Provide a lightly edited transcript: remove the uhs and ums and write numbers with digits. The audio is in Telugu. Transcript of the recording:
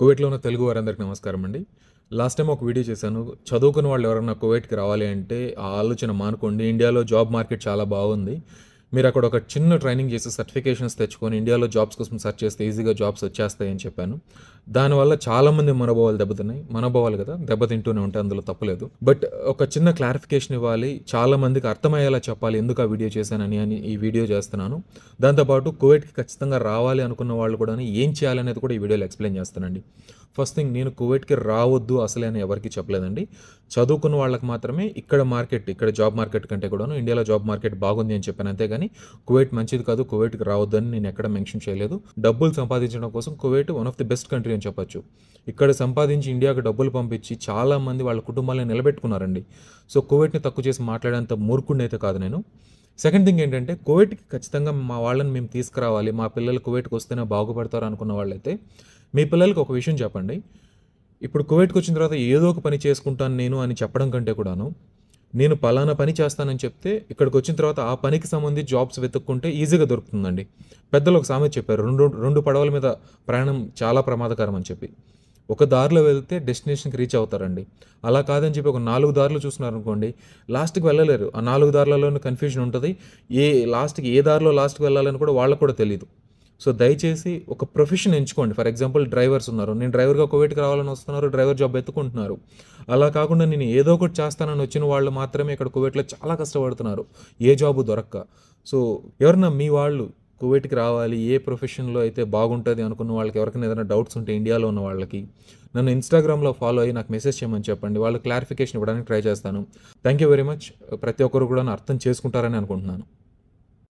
కువైట్‌లో ఉన్న తెలుగు వారందరికీ నమస్కారం అండి. లాస్ట్ టైమ్ ఒక వీడియో చేశాను. చదువుకున్న వాళ్ళు ఎవరన్నా కువైట్‌కి రావాలి అంటే ఆ ఆలోచన మానుకోండి. ఇండియాలో జాబ్ మార్కెట్ చాలా బాగుంది. మీరక్కడ ఒక చిన్న ట్రైనింగ్ చేసి సర్టిఫికేషన్స్ తెచ్చుకొని ఇండియాలో జాబ్స్ కోసం సెర్చ్ చేస్తే ఈజీగా జాబ్స్ వచ్చేస్తాయని చెప్పాను. దానివల్ల చాలామంది మనోభావాలు దెబ్బతిన్నాయి. మనోభావాలు కదా! దెబ్బతింటూనే ఉంటాయి, అందులో తప్పులేదు. బట్ ఒక చిన్న క్లారిఫికేషన్ ఇవ్వాలి. చాలా మందికి అర్థమయ్యేలా చెప్పాలి ఎందుకు ఆ వీడియో చేశానని ఈ వీడియో చేస్తున్నాను. దాంతో పాటు కువైట్‌కి ఖచ్చితంగా రావాలి అనుకున్న వాళ్ళు కూడాను ఏం చేయాలనేది కూడా ఈ వీడియోలో ఎక్స్‌ప్లెయిన్ చేస్తానండి. ఫస్ట్ థింగ్, నేను కువైట్‌కి రావద్దు అసలే అని ఎవరికీ చెప్పలేదండి. చదువుకున్న వాళ్ళకి మాత్రమే ఇక్కడ జాబ్ మార్కెట్ కంటే కూడాను ఇండియాలో జాబ్ మార్కెట్ బాగుంది అని చెప్పాను. అంతేగాని కువైట్ మంచిది కాదు, కువైట్‌కి రావద్దు అని నేను ఎక్కడ మెన్షన్ చేయలేదు. డబ్బులు సంపాదించడం కోసం Kuwait one of the best country అని చెప్పొచ్చు. ఇక్కడ సంపాదించి ఇండియాకి డబ్బులు పంపించి చాలామంది వాళ్ళ కుటుంబాలను నిలబెట్టుకున్నారండి. సో, కువైట్‌ని తక్కువ చేసి మాట్లాడేంత మూర్ఖుడినైతే కాదు నేను. సెకండ్ థింగ్ ఏంటంటే, కువైట్‌కి ఖచ్చితంగా మా వాళ్ళని మేము తీసుకురావాలి, మా పిల్లలు కువైట్‌కి వస్తేనే బాగుపడతారు అనుకున్న వాళ్ళైతే, మీ పిల్లలకి ఒక విషయం చెప్పండి. ఇప్పుడు కువైట్‌కి వచ్చిన తర్వాత ఏదో ఒక పని చేసుకుంటాను నేను అని చెప్పడం కంటే కూడాను, నేను పలానా పని చేస్తానని చెప్తే, ఇక్కడికి వచ్చిన తర్వాత ఆ పనికి సంబంధించి జాబ్స్ వెతుక్కుంటే ఈజీగా దొరుకుతుందండి. పెద్దలు ఒక సామెత చెప్పారు. 2 పడవల మీద ప్రయాణం చాలా ప్రమాదకరం అని చెప్పి. ఒక దారిలో వెళ్తే డెస్టినేషన్‌కి రీచ్ అవుతారండి. అలా కాదని చెప్పి ఒక 4 దారులు చూస్తున్నారనుకోండి, లాస్ట్‌కి వెళ్ళలేరు. ఆ 4 దారులలోనూ కన్‌ఫ్యూజన్ ఉంటది. ఏ దారిలో లాస్ట్‌కి వెళ్ళాలని కూడా వాళ్ళకి కూడా తెలీదు. సో, దయచేసి ఒక ప్రొఫెషన్ ఎంచుకోండి. ఫర్ ఎగ్జాంపుల్ డ్రైవర్స్ ఉన్నారు. నేను డ్రైవర్‌గా కువైట్‌కి రావాలని వస్తున్నారు. డ్రైవర్ జాబ్ వెతుక్కుంటున్నారు. అలా కాకుండా నేను ఏదో ఒకటి చేస్తానని వచ్చిన వాళ్ళు మాత్రమే ఇక్కడ కువైట్‌లో చాలా కష్టపడుతున్నారు, ఏ జాబు దొరక్క. సో, ఎవరన్నా మీ వాళ్ళు కువైట్‌కి రావాలి, ఏ ప్రొఫెషన్‌లో అయితే బాగుంటది అనుకున్న వాళ్ళకి ఎవరికైనా ఏదైనా డౌట్స్ ఉంటే ఇండియాలో ఉన్న వాళ్ళకి, నన్ను ఇన్‌స్టాగ్రామ్‌లో ఫాలో అయ్యి నాకు మెసేజ్ చేయమని చెప్పండి. వాళ్ళకి క్లారిఫికేషన్ ఇవ్వడానికి ట్రై చేస్తాను. Thank you very much. ప్రతి ఒక్కరు కూడా అర్థం చేసుకుంటారని అనుకుంటున్నాను.